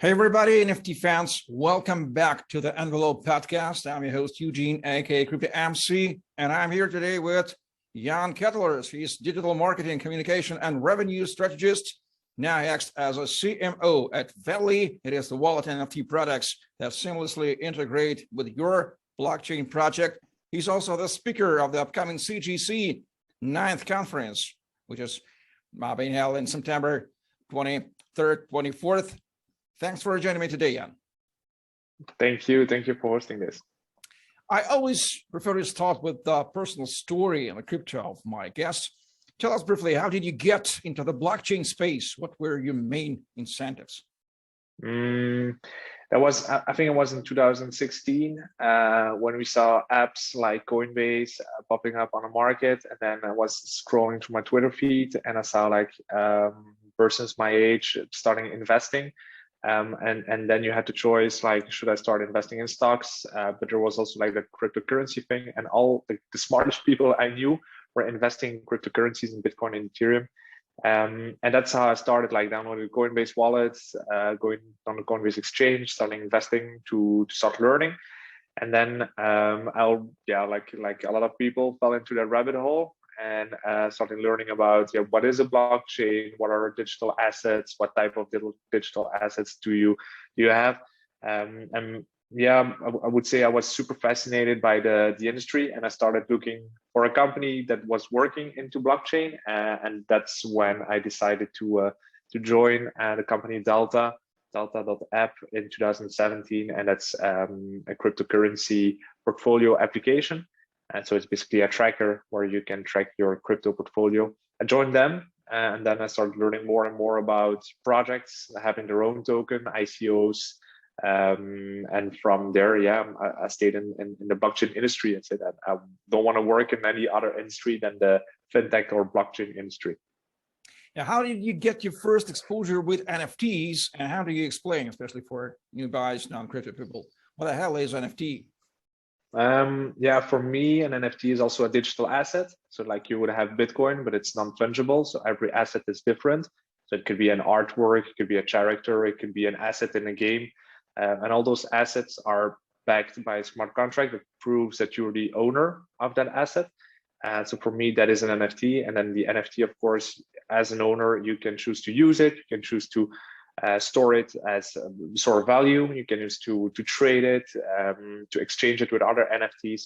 Hey everybody, NFT fans, welcome back to the ENVELOP Podcast. I'm your host Eugene, aka Crypto MC, and I'm here today with Yan Ketelers. He's digital marketing, communication, and revenue strategist. Now he acts as a CMO at Venly. It is the wallet and NFT products that seamlessly integrate with your blockchain project. He's also the speaker of the upcoming CGC 9th conference, which is being held in September 23rd, 24th. Thanks for joining me today, Yan. Thank you. Thank you for hosting this. I always prefer to start with the personal story and the crypto of my guests. Tell us briefly, how did you get into the blockchain space? What were your main incentives? I think it was in 2016 when we saw apps like Coinbase popping up on the market. And then I was scrolling through my Twitter feed and I saw like persons my age starting investing. And then you had the choice, like, should I start investing in stocks? But there was also like the cryptocurrency thing, and all the smartest people I knew were investing in cryptocurrencies in Bitcoin and Ethereum. And that's how I started, like downloading Coinbase wallets, going on the Coinbase exchange, starting investing to start learning. And then like a lot of people fell into that rabbit hole and started learning about what is a blockchain, what are digital assets, what type of digital assets do you have, I would say I was super fascinated by the industry, and I started looking for a company that was working into blockchain, and that's when I decided to join the company Delta.app in 2017, and that's a cryptocurrency portfolio application. And so it's basically a tracker where you can track your crypto portfolio. I joined them, and then I started learning more and more about projects having their own token, ICOs. And from there, I stayed in the blockchain industry and said that I don't want to work in any other industry than the fintech or blockchain industry. Now, how did you get your first exposure with NFTs, and how do you explain, especially for new guys, non-crypto people, what the hell is NFT? For me, an NFT is also a digital asset. So like you would have Bitcoin, but it's non-fungible. So every asset is different. So it could be an artwork, it could be a character, it could be an asset in a game. And all those assets are backed by a smart contract that proves that you're the owner of that asset. So for me, that is an NFT. And then the NFT, of course, as an owner, you can choose to use it. You can choose to store it as store of value. You can use to trade it, to exchange it with other NFTs,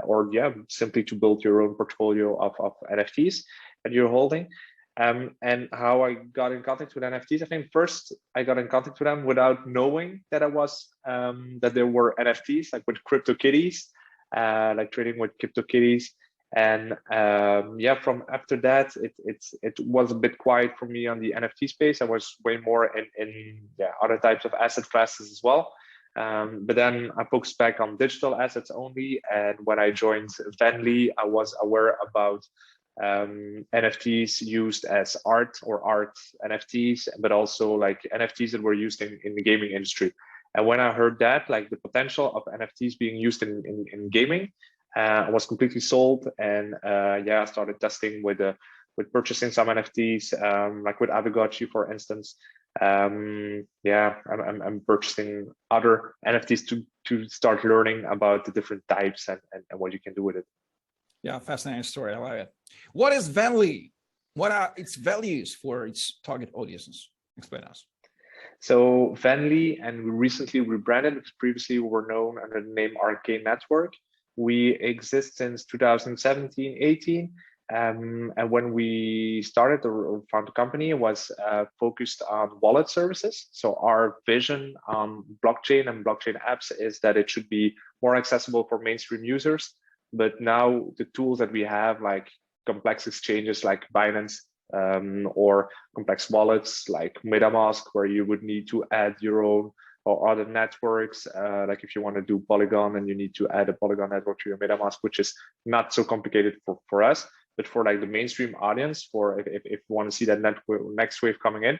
or simply to build your own portfolio of NFTs that you're holding. And how I got in contact with NFTs, I think first I got in contact with them without knowing that that there were NFTs, like with CryptoKitties, like trading with CryptoKitties. And from after that, it was a bit quiet for me on the NFT space. I was way more in other types of asset classes as well. But then I focused back on digital assets only. And when I joined Venly, I was aware about NFTs used as art or art NFTs, but also like NFTs that were used in the gaming industry. And when I heard that, like the potential of NFTs being used in gaming, I was completely sold, and I started testing with purchasing some NFTs, like with Abigochi, for instance. I'm purchasing other NFTs to start learning about the different types and what you can do with it. Yeah, fascinating story. I like it. What is Venly? What are its values for its target audiences? Explain us. So Venly, and we recently rebranded because previously we were known under the name Arkane Network. We exist since 2017-18, and when we started or found the company, it was focused on wallet services. So our vision on blockchain and blockchain apps is that it should be more accessible for mainstream users. But now the tools that we have, like complex exchanges like Binance, or complex wallets like MetaMask, where you would need to add your own, or other networks, like if you want to do Polygon and you need to add a Polygon network to your MetaMask, which is not so complicated for us, but for like the mainstream audience, for if you want to see that next wave coming in,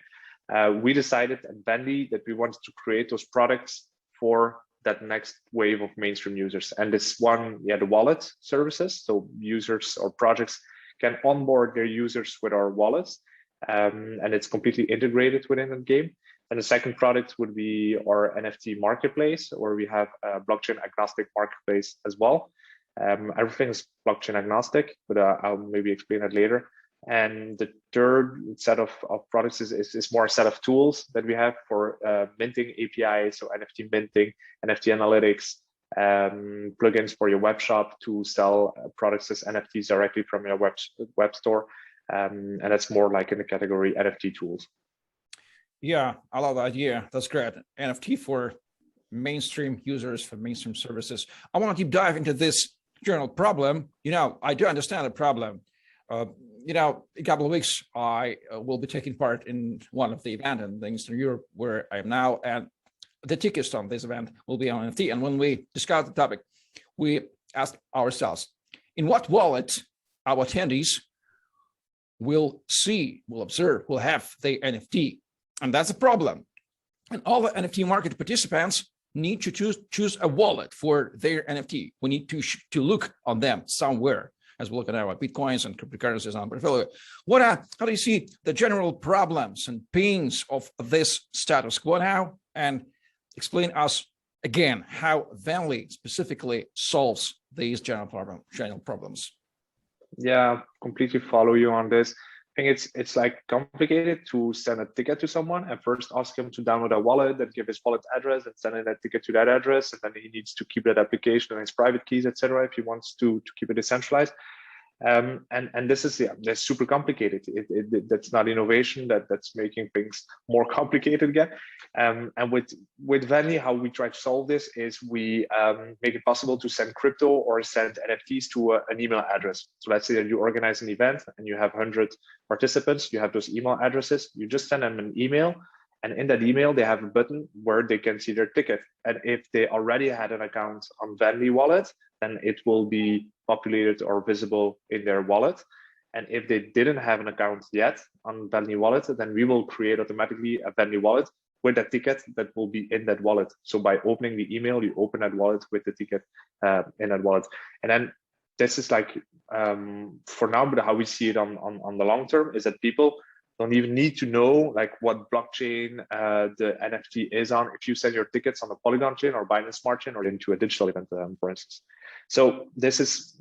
we decided at Venly that we wanted to create those products for that next wave of mainstream users. And this one, the wallet services. So users or projects can onboard their users with our wallets, and it's completely integrated within the game. And the second product would be our NFT marketplace, where we have a blockchain agnostic marketplace as well. Everything is blockchain agnostic, but I'll maybe explain that later. And the third set of products is more a set of tools that we have for minting APIs, so NFT minting, NFT analytics, plugins for your web shop to sell products as NFTs directly from your web store. And that's more like in the category NFT tools. Yeah, I love that idea. That's great. NFT for mainstream users, for mainstream services. I want to deep dive into this general problem. I do understand the problem. In a couple of weeks, I will be taking part in one of the events in Eastern Europe where I am now, and the tickets on this event will be on NFT. And when we discussed the topic, we asked ourselves, in what wallet our attendees will see, will observe, will have the NFT? And that's a problem. And all the NFT market participants need to choose a wallet for their NFT. We need to look on them somewhere as we look at our Bitcoins and cryptocurrencies on portfolio. How do you see the general problems and pains of this status quo now? And explain us again how Venly specifically solves these general problems. Yeah, completely follow you on this. I think it's like complicated to send a ticket to someone and first ask him to download a wallet and give his wallet address and send in that ticket to that address, and then he needs to keep that application and his private keys, etc. if he wants to keep it decentralized. And this is that's super complicated. That's not innovation. That's making things more complicated again. And with Venly, how we try to solve this is we make it possible to send crypto or send NFTs to an email address. So let's say that you organize an event and you have 100 participants. You have those email addresses. You just send them an email. And in that email, they have a button where they can see their ticket. And if they already had an account on Venly wallet, then it will be populated or visible in their wallet. And if they didn't have an account yet on Venly wallet, then we will create automatically a Venly wallet with a ticket that will be in that wallet. So by opening the email, you open that wallet with the ticket in that wallet. And then this is like, for now, but how we see it on the long term is that people don't even need to know like what blockchain the NFT is on. If you send your tickets on the Polygon chain or Binance Smart Chain or into a digital event, for instance. So this is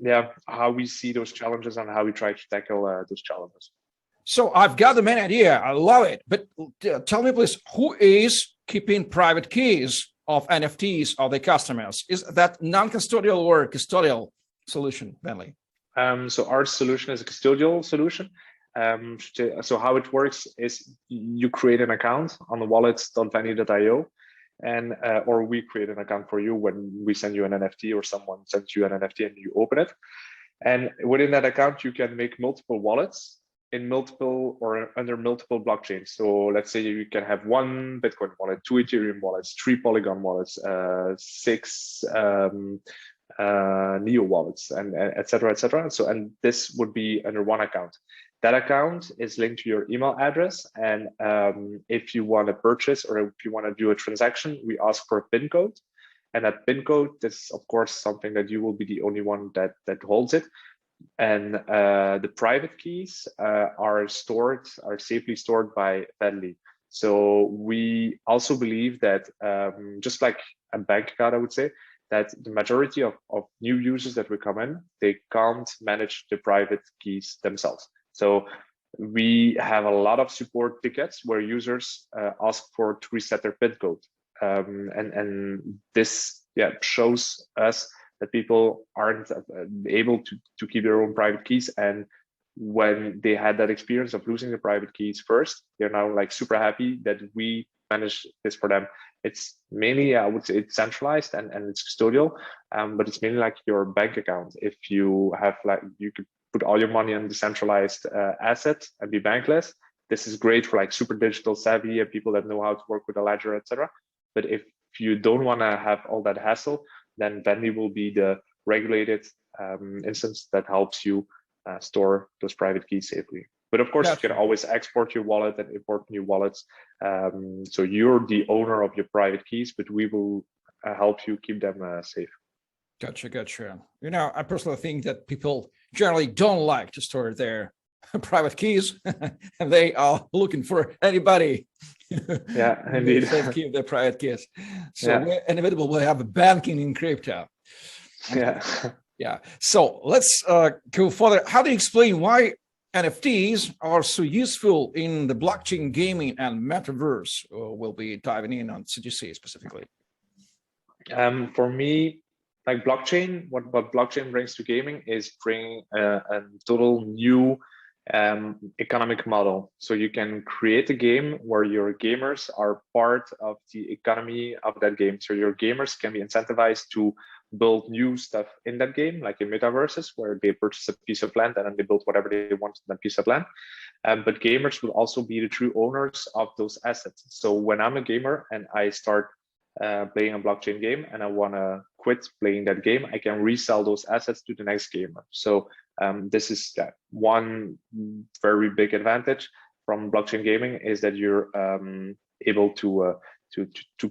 how we see those challenges and how we try to tackle those challenges. So I've got the main idea. I love it. But tell me, please, who is keeping private keys of NFTs of the customers? Is that non-custodial or custodial solution, Venly? So our solution is a custodial solution. So how it works is you create an account on the wallets.venly.io, and or we create an account for you when we send you an NFT or someone sends you an NFT and you open it. And within that account, you can make multiple wallets in multiple or under multiple blockchains. So let's say you can have one Bitcoin wallet, 2 Ethereum wallets, 3 Polygon wallets, 6 Neo wallets, and et cetera, et cetera. So, and this would be under one account. That account is linked to your email address. And if you want to purchase or if you want to do a transaction, we ask for a PIN code. And that PIN code is, of course, something that you will be the only one that holds it. And the private keys are safely stored by Venly. So we also believe that just like a bank account, I would say, that the majority of new users that will come in, they can't manage the private keys themselves. So we have a lot of support tickets where users ask to reset their PIN code. And this shows us that people aren't able to keep their own private keys. And when they had that experience of losing the private keys first, they're now like super happy that we manage this for them. It's mainly, I would say, it's centralized and it's custodial, but it's mainly like your bank account. If you have you could put all your money on decentralized assets and be bankless. This is great for like super digital savvy and people that know how to work with a ledger, etc. But if you don't want to have all that hassle, then Venly will be the regulated instance that helps you store those private keys safely. But of course, you can always export your wallet and import new wallets. So you're the owner of your private keys, but we will help you keep them safe. Gotcha. I personally think that people generally don't like to store their private keys and they are looking for anybody Yeah, indeed. Safe keep their private keys. So Yeah. we're inevitable. We'll have banking in crypto. Yeah. Yeah. So let's go further. How do you explain why NFTs are so useful in the blockchain gaming and metaverse? We'll be diving in on CGC specifically. For me, like blockchain, what blockchain brings to gaming is bringing a total new economic model. So you can create a game where your gamers are part of the economy of that game. So your gamers can be incentivized to build new stuff in that game, like in metaverses, where they purchase a piece of land and then they build whatever they want on that piece of land. But gamers will also be the true owners of those assets. So when I'm a gamer and I start playing a blockchain game and I want to quit playing that game, I can resell those assets to the next gamer. So this is one very big advantage from blockchain gaming, is that you're able to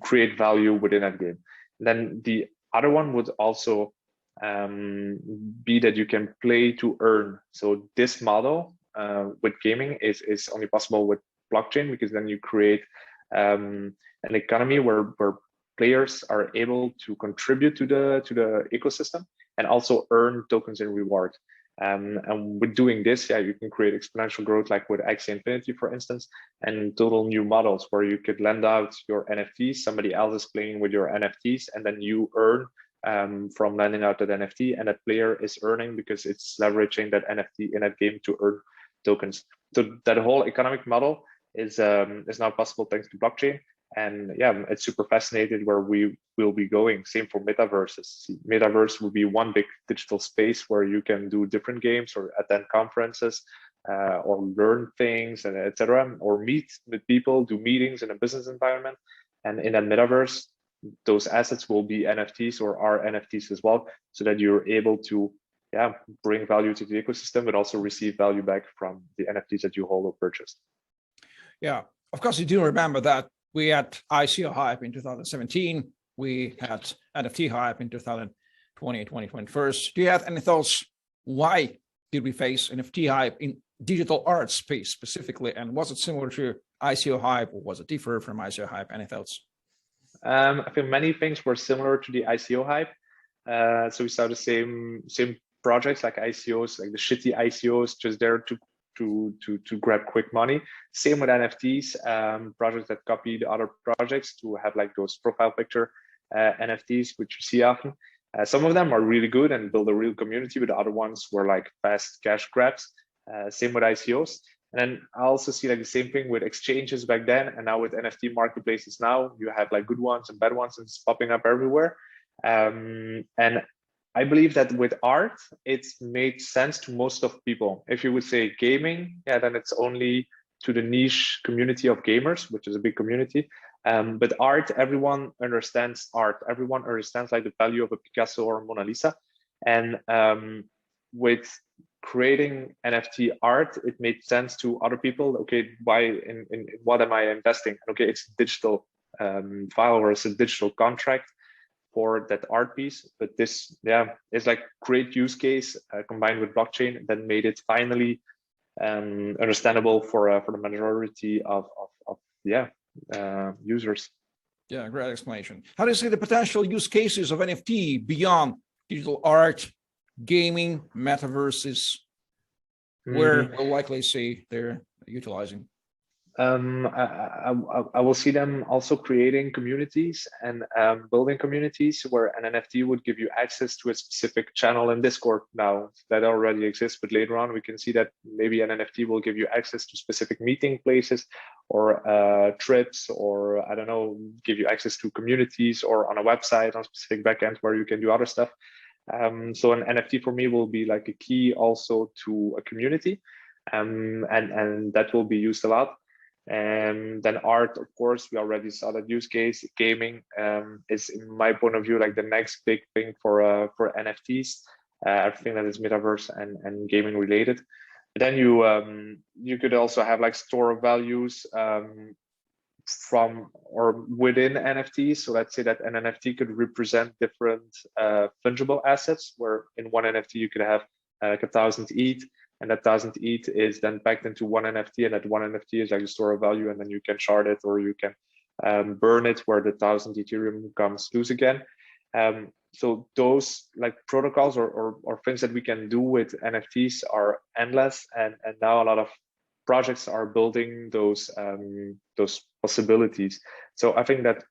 create value within that game. And then the other one would also be that you can play to earn. So this model with gaming is only possible with blockchain, because then you create an economy where players are able to contribute to the ecosystem and also earn tokens and reward. And with doing this, you can create exponential growth, like with Axie Infinity, for instance, and total new models where you could lend out your NFTs, somebody else is playing with your NFTs, and then you earn from lending out that NFT, and that player is earning because it's leveraging that NFT in that game to earn tokens. So that whole economic model is now possible thanks to blockchain. And it's super fascinating where we will be going. Same for metaverses. Metaverse will be one big digital space where you can do different games or attend conferences or learn things, and etc., or meet with people, do meetings in a business environment. And in that metaverse, those assets will be NFTs or are NFTs as well, so that you're able to bring value to the ecosystem, but also receive value back from the NFTs that you hold or purchased. Yeah, of course, you do remember that we had ICO hype in 2017. We had NFT hype in 2020, 2021. Do you have any thoughts? Why did we face NFT hype in digital art space specifically? And was it similar to ICO hype, or was it different from ICO hype? Any thoughts? I think many things were similar to the ICO hype. So we saw the same projects like ICOs, like the shitty ICOs, just there to grab quick money. Same with NFTs, projects that copy the other projects to have like those profile picture NFTs, which you see often. Some of them are really good and build a real community, but the other ones were like fast cash grabs. Same with ICOs. And then I also see like the same thing with exchanges back then, and now with NFT marketplaces now, you have like good ones and bad ones, and it's popping up everywhere. And I believe that with art, it's made sense to most of people. If you would say gaming, then it's only to the niche community of gamers, which is a big community. But art, everyone understands art. Everyone understands like the value of a Picasso or a Mona Lisa. And with creating NFT art, it made sense to other people. Okay, why in what am I investing? Okay, it's a digital file, or it's a digital contract for that art piece. But this is like great use case combined with blockchain that made it finally understandable for the majority of users. Yeah, great explanation. How do you see the potential use cases of NFT beyond digital art, gaming, metaverses? Where we'll likely see they're utilizing? I will see them also creating communities and building communities where an NFT would give you access to a specific channel in Discord. Now that already exists, but later on we can see that maybe an NFT will give you access to specific meeting places or trips, or I don't know, give you access to communities or on a website on a specific backend where you can do other stuff. So an NFT for me will be like a key also to a community, and that will be used a lot. And then art, of course, we already saw that use case. Gaming is, in my point of view, like the next big thing for NFTs. Everything that is metaverse and gaming related. But then you could also have like store of values from or within NFTs. So let's say that an NFT could represent different fungible assets, where in one NFT you could have like 1,000 ETH, and that 1,000 ETH is then packed into one NFT, and that one NFT is like a store of value, and then you can shard it or you can burn it where the 1,000 Ethereum comes loose again. So those like protocols or things that we can do with NFTs are endless, and now a lot of projects are building those possibilities. So I think that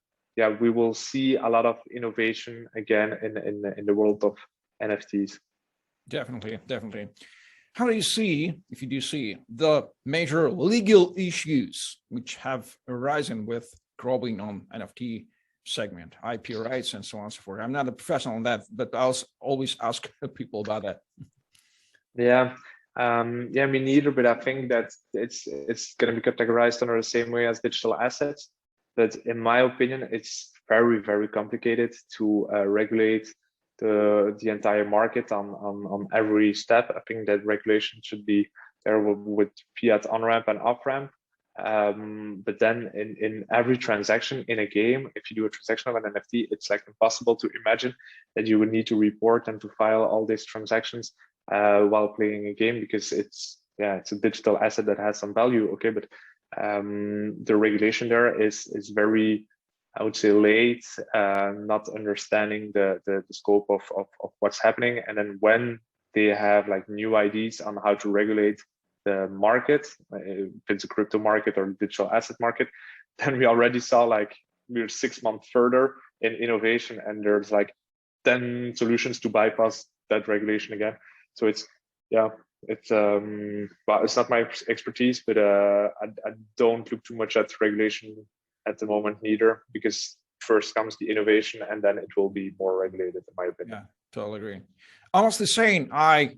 we will see a lot of innovation again in the world of NFTs. Definitely. How do you see, if you do see, the major legal issues which have arisen with growing on NFT segment, IP rights, and so on and so forth? I'm not a professional on that, but I'll always ask people about that. Me neither, but I think that it's going to be categorized under the same way as digital assets. But in my opinion, it's very, very complicated to regulate the entire market on every step. I think that regulation should be there with fiat on-ramp and off-ramp. But then in every transaction in a game, if you do a transaction of an NFT, it's like impossible to imagine that you would need to report and to file all these transactions while playing a game, because it's a digital asset that has some value. Okay, but the regulation there is very, I would say, late, not understanding the scope of what's happening. And then when they have like new ideas on how to regulate the market, if it's a crypto market or digital asset market, then we already saw like we're 6 months further in innovation, and there's like 10 solutions to bypass that regulation again. So it's not my expertise, but I don't look too much at regulation at the moment neither, because first comes the innovation and then it will be more regulated, in my opinion. Yeah, totally agree. Honestly saying, I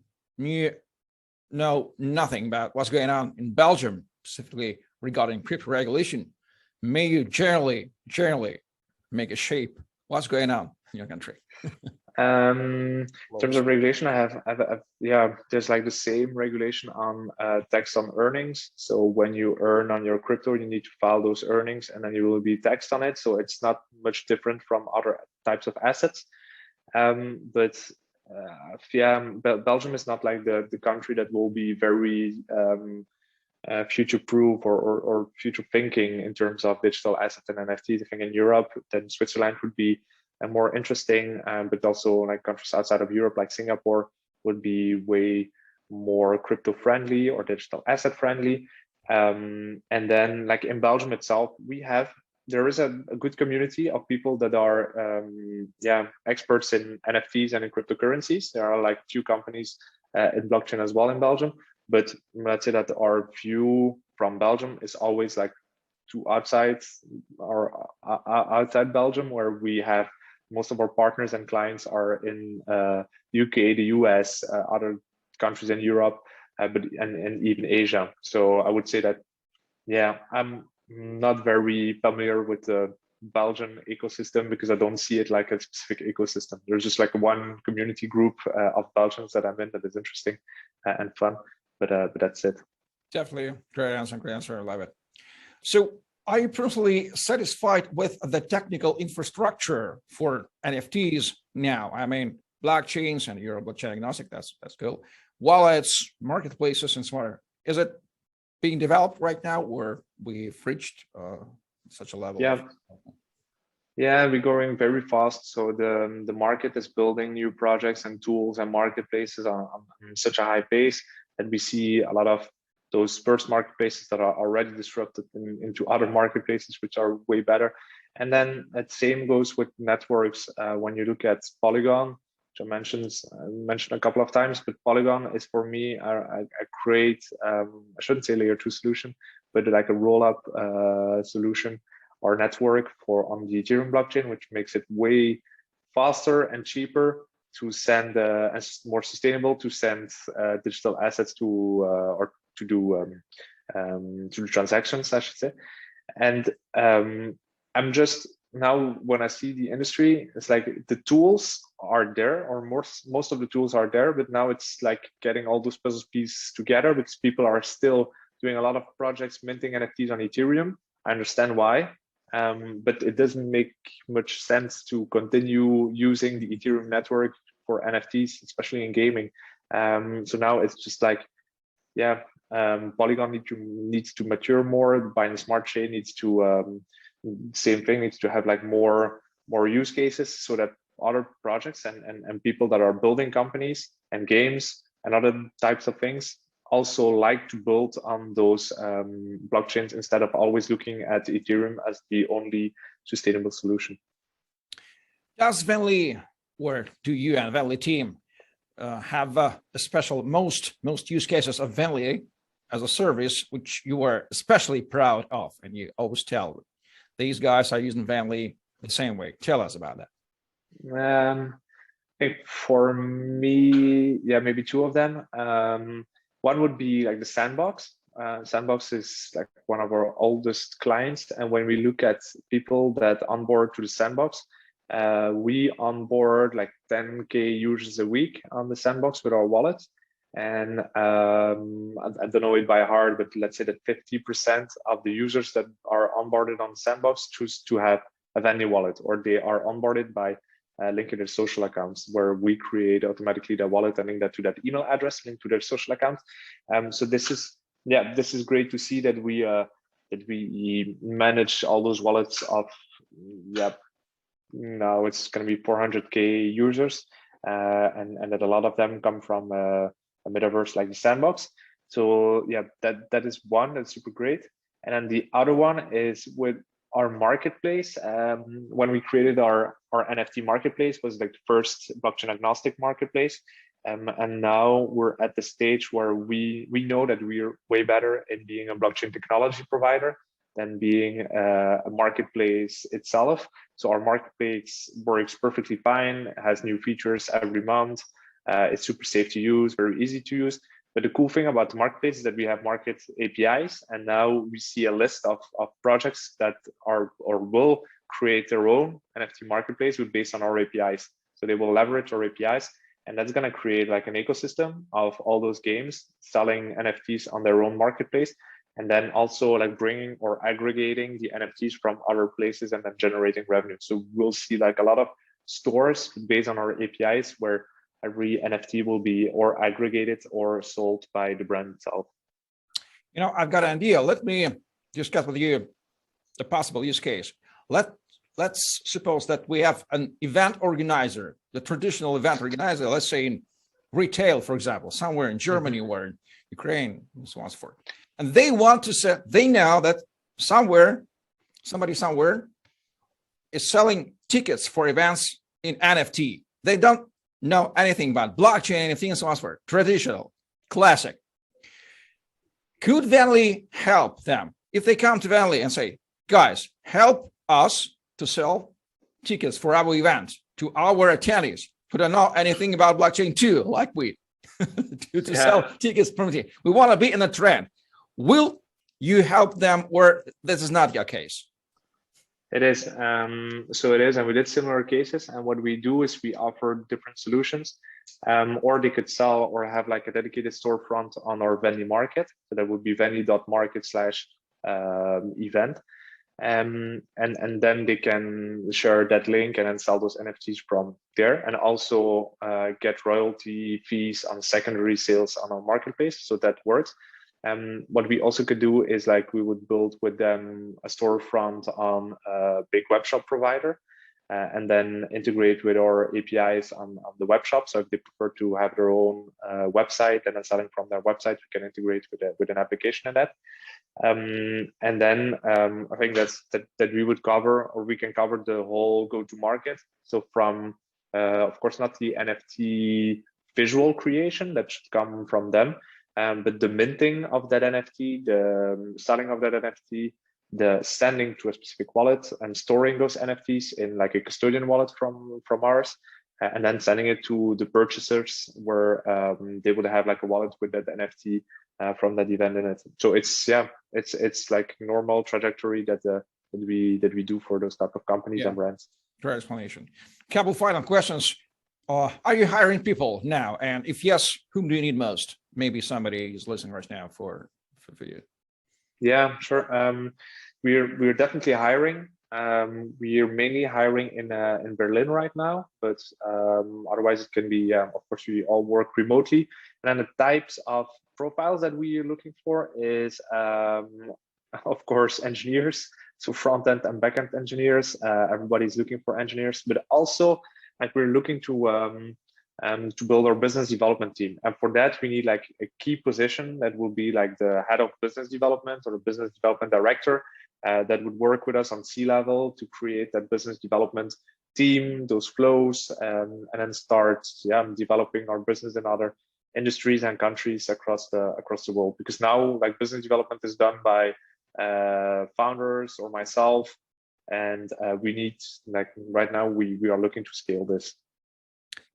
know nothing about what's going on in Belgium, specifically regarding crypto regulation. May you generally make a shape what's going on in your country. In terms of regulation, there's like the same regulation on tax on earnings. So when you earn on your crypto, you need to file those earnings, and then you will be taxed on it. So it's not much different from other types of assets. Belgium is not like the country that will be very future-proof or future thinking in terms of digital assets and NFTs. I think in Europe, then Switzerland would be more interesting, but also like countries outside of Europe, like Singapore, would be way more crypto friendly or digital asset friendly. And then like in Belgium itself, there is a good community of people that are experts in NFTs and in cryptocurrencies. There are like few companies in blockchain as well in Belgium, but let's say that our view from Belgium is always like to outside Belgium, where we have most of our partners and clients are in the UK, the US, other countries in Europe, and even Asia. So I would say that, I'm not very familiar with the Belgian ecosystem, because I don't see it like a specific ecosystem. There's just like one community group of Belgians that I'm in that is interesting and fun, but that's it. Definitely, great answer. I love it. So, are you personally satisfied with the technical infrastructure for NFTs now? I mean, blockchains, and you're blockchain agnostic. That's cool. Wallets, marketplaces, and so on. Is it being developed right now, or we've reached such a level? We're going very fast. So the market is building new projects and tools and marketplaces on such a high pace that we see a lot of those first marketplaces that are already disrupted into other marketplaces, which are way better. And then that same goes with networks. When you look at Polygon, which I mentioned a couple of times, but Polygon is for me a great, I shouldn't say layer 2 solution, but like a roll-up solution or network on the Ethereum blockchain, which makes it way faster and cheaper to send, and more sustainable to send digital assets to or to do transactions, I should say. And I'm just now, when I see the industry, it's like the tools are there, or most of the tools are there, but now it's like getting all those puzzle pieces together, because people are still doing a lot of projects minting NFTs on Ethereum. I understand why, but it doesn't make much sense to continue using the Ethereum network for NFTs, especially in gaming. So now it's just like Polygon needs to mature more. The Binance Smart Chain needs to same thing, needs to have like more use cases, so that other projects and people that are building companies and games and other types of things also like to build on those blockchains instead of always looking at Ethereum as the only sustainable solution. Does Venly, or do you and Venly team have a special most use cases of Venly as a service which you are especially proud of, and you always tell these guys are using Venly the same way? Tell us about that. I think for me, maybe two of them. One would be like the Sandbox. Sandbox is like one of our oldest clients, and when we look at people that onboard to the Sandbox, we onboard like 10K users a week on the Sandbox with our wallet. And I don't know it by heart, but let's say that 50% of the users that are onboarded on the Sandbox choose to have a Venly wallet, or they are onboarded by linking their social accounts, where we create automatically their wallet and link that to that email address linked to their social account. So this is great to see that we manage all those wallets of now it's going to be 400K users, and that a lot of them come from a metaverse like the Sandbox. So that is one that's super great. And then the other one is with our marketplace. When we created our NFT marketplace, was like the first blockchain agnostic marketplace. And now we're at the stage where we know that we're way better in being a blockchain technology provider than being a marketplace itself. So our marketplace works perfectly fine, has new features every month. It's super safe to use, very easy to use. But the cool thing about the marketplace is that we have market APIs, and now we see a list of projects that are or will create their own NFT marketplace based on our APIs. So they will leverage our APIs, and that's going to create like an ecosystem of all those games selling NFTs on their own marketplace, and then also like bringing or aggregating the NFTs from other places and then generating revenue. So we'll see like a lot of stores based on our APIs where every NFT will be or aggregated or sold by the brand itself. You know, I've got an idea. Let me discuss with you the possible use case. Let's suppose that we have an event organizer, the traditional event organizer, let's say in retail, for example, somewhere in Germany or in Ukraine, and so on and so forth. And they want to set, they know that somebody somewhere is selling tickets for events in NFT. They don't know anything about blockchain, anything, and so on and so forth. Traditional, classic. Could Venly help them if they come to Venly and say, guys, help us to sell tickets for our event to our attendees who don't know anything about blockchain too, like we to sell tickets from it. We want to be in the trend. Will you help them, or this is not your case? It is. So it is, and we did similar cases. And what we do is we offer different solutions, or they could sell or have like a dedicated storefront on our Venly market. So that would be venly.market/event. And then they can share that link and then sell those NFTs from there, and also get royalty fees on secondary sales on our marketplace. So that works. What we also could do is like we would build with them a storefront on a big web shop provider, and then integrate with our APIs on the web shop. So if they prefer to have their own website and then selling from their website, we can integrate with an application in that. And then I think that we would cover, or we can cover the whole go-to-market. So from, of course, not the NFT visual creation, that should come from them. But the minting of that NFT, the selling of that NFT, the sending to a specific wallet and storing those NFTs in like a custodian wallet from ours, and then sending it to the purchasers where they would have like a wallet with that NFT from that event in it. So it's like normal trajectory that we do for those type of companies and brands. Great explanation. Couple final questions. Are you hiring people now? And if yes, whom do you need most? Maybe somebody is listening right now for you. Yeah, sure. We're definitely hiring. We are mainly hiring in Berlin right now, but otherwise it can be, of course, we all work remotely. And then the types of profiles that we are looking for is, of course, engineers. So front-end and back-end engineers. Everybody's looking for engineers, but also like we're looking to build our business development team. And for that, we need like a key position that will be like the head of business development or the business development director that would work with us on C-level to create that business development team, those flows, and then start developing our business in other industries and countries across the world. Because now like business development is done by founders or myself, and we need like right now we are looking to scale this.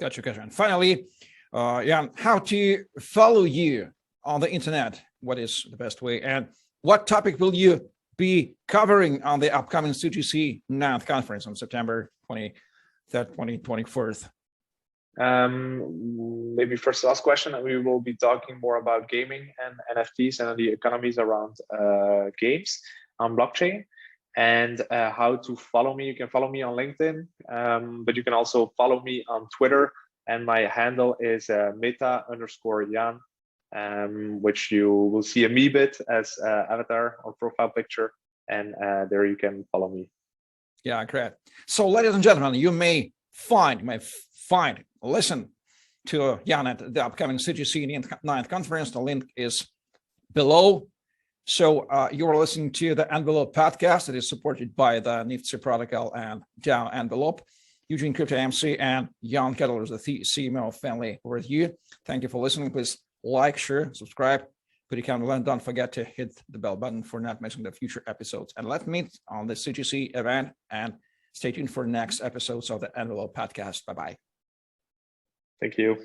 Gotcha. And finally, Jan, how to follow you on the internet? What is the best way, and what topic will you be covering on the upcoming CGC Nantes conference on September 23rd, 24th? Maybe first last question, we will be talking more about gaming and NFTs and the economies around games on blockchain, and how to follow me. You can follow me on LinkedIn, but you can also follow me on Twitter, and my handle is meta_Yan, which you will see a me bit as avatar or profile picture, and there you can follow me. Yeah, great. So, ladies and gentlemen, you may listen to Jan at the upcoming CGC Nantes conference. The link is below. So you're listening to the ENVELOP Podcast that is supported by the NFT protocol and DAO ENVELOP. Eugene Crypto MC and Yan Ketelers, the CMO of Venly, with you. Thank you for listening. Please like, share, subscribe, put your comment below. Don't forget to hit the bell button for not missing the future episodes. And let's meet on the CGC event, and stay tuned for next episodes of the ENVELOP Podcast. Bye-bye. Thank you.